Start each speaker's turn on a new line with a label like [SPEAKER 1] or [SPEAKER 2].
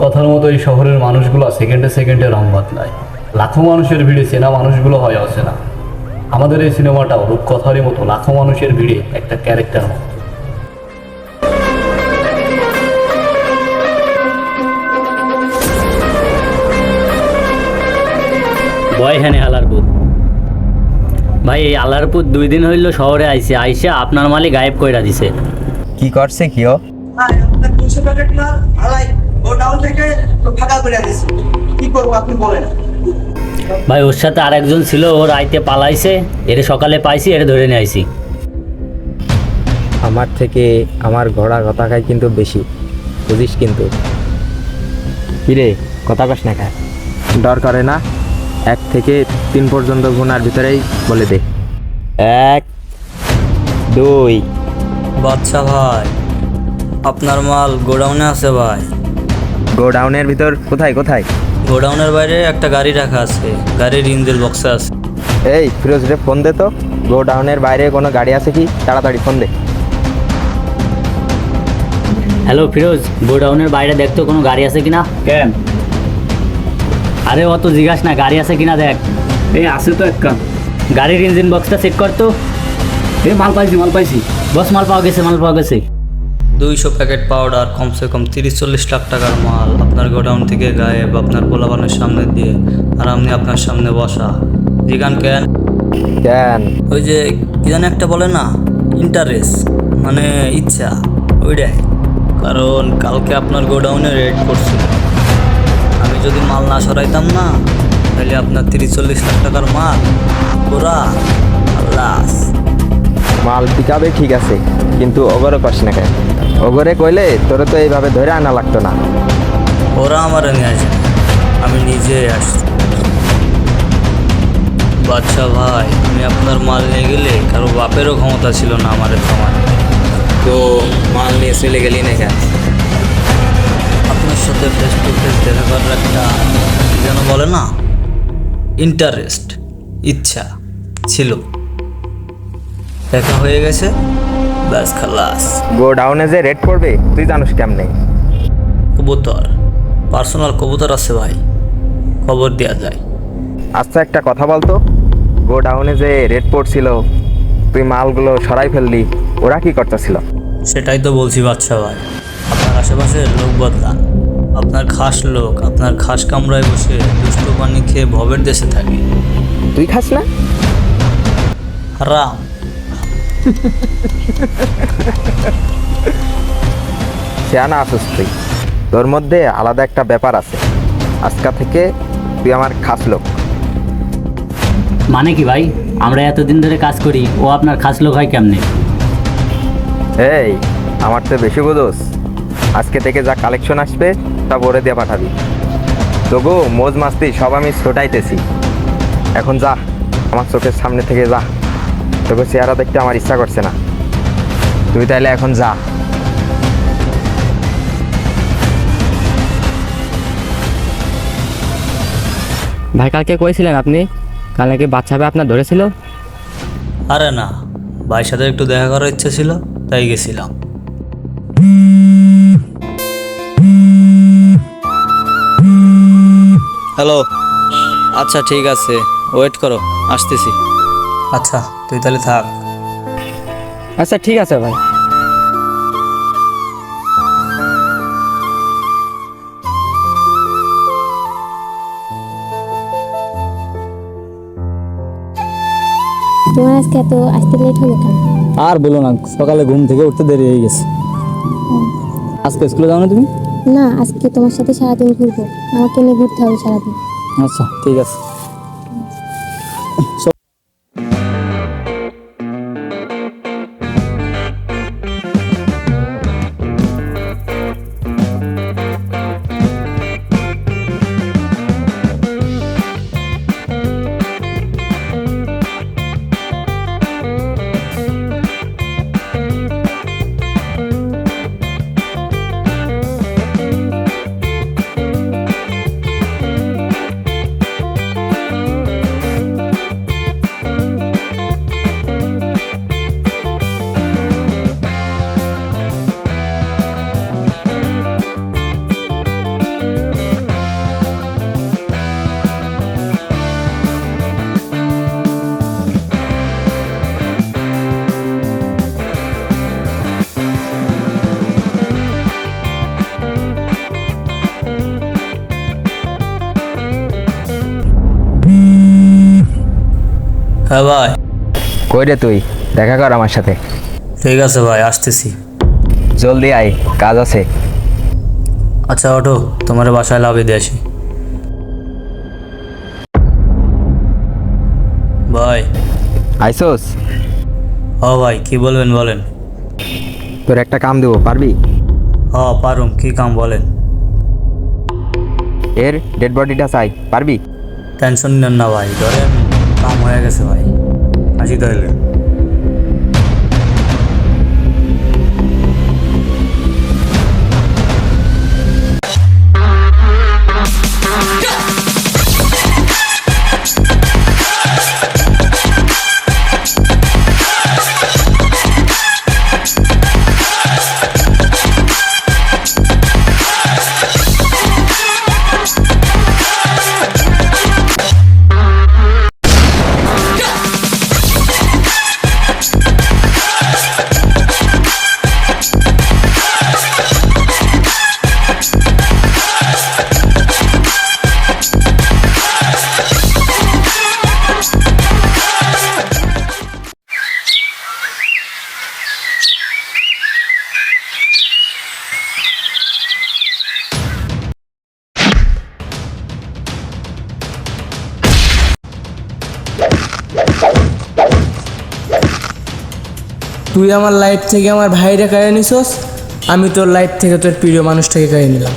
[SPEAKER 1] রূপকথার মতো এই শহরের মানুষগুলো সেকেন্ডে সেকেন্ডে রং বদলায়। লাখো মানুষের ভিড়ে চেনা মানুষগুলো হয় অচেনা। আমাদের এই সিনেমাটাও রূপকথারই মতো লাখো মানুষের ভিড়ে একটা ক্যারেক্টার মতো।
[SPEAKER 2] ভয় হ্যানে আলারপুর ভাই, এই আলারপুর 2 দিন হইল শহরে আইছে, আইসা আপনার মালে গায়েব কইরা দিছে।
[SPEAKER 3] কি করছে কি ও?
[SPEAKER 4] ভাই আপনার 200 প্যাকেট মাল আলাই গোডাউন থেকে ফাঁকা করে দিয়েছে। কি করবো আপনি বলেন?
[SPEAKER 2] ভাই ওর সাথে আর একজন ছিল, ওর আইতে পালাইছে, এরে সকালে পাইছি, এরে ধরে নিয়ে আইছি।
[SPEAKER 3] আমার থেকে আমার ঘোড়া কথা খায় কিন্তু বেশি, বুঝিস কিন্তু। কিরে কথা কস না খায়? ডর করে না? 1 থেকে 3 পর্যন্ত গুনার ভিতরেই বলে দে। 1 2।
[SPEAKER 5] বাচ্চা ভাই, আপনার মাল গোডাউনে আছে ভাই।
[SPEAKER 3] গোডাউনের ভিতর কোথায় কোথায়?
[SPEAKER 5] গোডাউনের বাইরে একটা গাড়ি রাখা আছে, গাড়ির ইঞ্জিন বক্সে আছে।
[SPEAKER 3] এই ফিরোজ রে ফোন দে তো, গোডাউনের বাইরে কোনো গাড়ি আছে কি? তাড়াতাড়ি ফোন দে।
[SPEAKER 2] হ্যালো ফিরোজ, গোডাউনের বাইরে দেখতো কোনো গাড়ি আছে কিনা।
[SPEAKER 1] কেন?
[SPEAKER 2] আরে অত জিজ্ঞাস না, গাড়ি আছে কিনা দেখ।
[SPEAKER 1] এই আছে তো একটা।
[SPEAKER 2] গাড়ির ইঞ্জিন বক্সটা চেক করতো।
[SPEAKER 1] এই মাল পাইছি।
[SPEAKER 2] বস মাল পাওয়া গেছে।
[SPEAKER 5] 200 প্যাকেট পাউডার, কমসে কম 30-40 লাখ টাকার মাল আপনার গোডাউন থেকে গায়েব, আপনার পোলাপানের সামনে দিয়ে, আর আপনি আপনার সামনে বসা। জিগান কেন?
[SPEAKER 3] কেন?
[SPEAKER 5] ওই যে কি জানি একটা বলে না, ইন্টারেস্ট, মানে ইচ্ছা, ওইটাই। কারণ কালকে আপনার গোডাউনে রেড করছিল, আমি যদি মাল না সরাইতাম না, তাহলে আপনার 30-40 লাখ টাকার মাল পুরা লাস।
[SPEAKER 3] মাল পিকাবে ঠিক আছে, কিন্তু ওগরে কস না কেন? ওগরে কইলে তোরে তো এইভাবে ধরে আনা লাগতো না।
[SPEAKER 5] ওরা আমার নিয়ে আসে, আমি নিজে আসছি। বাচ্চা ভাই, আমি আপনার মাল নিয়ে গেলে কারো বাপেরও ক্ষমতা ছিল না আমাদের থামার।
[SPEAKER 3] তো মাল নিয়ে চলে গেলি না কেন?
[SPEAKER 5] আপনার সাথে ফেস টু ফেস দেখা করার একটা কি যেন বলে না, ইন্টারেস্ট, ইচ্ছা ছিল। দেখা হয়ে গেছে, ব্যাস খালাস।
[SPEAKER 3] গোডাউনে যে রেড পড়বে তুই জানিস কেমনে?
[SPEAKER 5] কবুতর, পার্সোনাল কবুতর আছে ভাই, খবর দেওয়া যায়।
[SPEAKER 3] আচ্ছা একটা কথা বলতো, গোডাউনে যে রেড পড়ছিল, তুই মালগুলো সরাই ফেললি, ওরা কি করতেছিল?
[SPEAKER 5] সেটাই তো বলছি বাচ্চা ভাই, আপনার আশেপাশে লোক বদলান। আপনার খাস লোক আপনার খাস কামরায় বসে দুষ্ট পানি খেয়ে ভবের দেশে থাকে।
[SPEAKER 3] তুই খাস না?
[SPEAKER 5] হারাম।
[SPEAKER 3] সেয়ানা আসিস তুই, তোর মধ্যে আলাদা একটা ব্যাপার আছে। আজকা থেকে তুই আমার খাস লোক।
[SPEAKER 2] মানে কি ভাই, আমরা এতদিন ধরে কাজ করি, ও আপনার খাস লোক হয় কেমনে?
[SPEAKER 3] এই আমার তো বেশি বোঝোস। আজকে থেকে যা কালেকশন আসবে তা ভরে দিয়ে পাঠাবি। তবু মোজ মাস্তি সব আমি ছোটাইতেছি। এখন যা, আমার চোখের সামনে থেকে যা। তোকে চেহারা দেখতে আমার ইচ্ছা করছে না। তুই তাইলে এখন যা।
[SPEAKER 6] ভাই কালকে কইছিলেন আপনি, কাল নাকি বাচ্চা ভাই আপনার ধরেছিল?
[SPEAKER 5] আরে না, ভাইয়ের সাথে একটু দেখা করার ইচ্ছে ছিল, তাই গেছিলাম। হ্যালো, আচ্ছা ঠিক আছে, ওয়েট করো, আসতেছি। আচ্ছা তুই তাহলে থাক।
[SPEAKER 6] আচ্ছা ঠিক আছে ভাই।
[SPEAKER 7] তোমার আজকে এত আসতে লেট হলো কেন?
[SPEAKER 8] আর বলো না, সকালে ঘুম থেকে উঠতে দেরি হয়ে গেছে। আজকে স্কুলে যাও না তুমি?
[SPEAKER 7] না, আজকে তোমার সাথে সারাদিন ঘুরবো, আমাকে নিয়ে ঘুরতে হবে সারাদিন।
[SPEAKER 8] আচ্ছা ঠিক আছে।
[SPEAKER 5] হ্যাঁ ভাই,
[SPEAKER 3] কই রে তুই? দেখা কর আমার সাথে।
[SPEAKER 5] ঠিক আছে ভাই, আসতেছি।
[SPEAKER 3] জলদি আয়, কাজ আছে।
[SPEAKER 5] আচ্ছা ওঠো, তোমার বাসায় লাভে দিয়ে আসি। ভাই।
[SPEAKER 3] আইসোস,
[SPEAKER 5] হ ভাই, কি বলবেন বলেন।
[SPEAKER 3] তোর একটা কাম দেবো, পারবি?
[SPEAKER 5] হ পারুম, কি কাম বলেন।
[SPEAKER 3] এর ডেড বডিটা চাই, পারবি?
[SPEAKER 5] টেনশন নেন না ভাই, ধরেন কাম হয়ে গেছে ভাই, আসি তাহলে।
[SPEAKER 9] তুই আমার লাইফ থেকে আমার ভাইরে কেড়ে নিছস, আমি তোর লাইফ থেকে তোর প্রিয় মানুষটাকে কেড়ে নিলাম।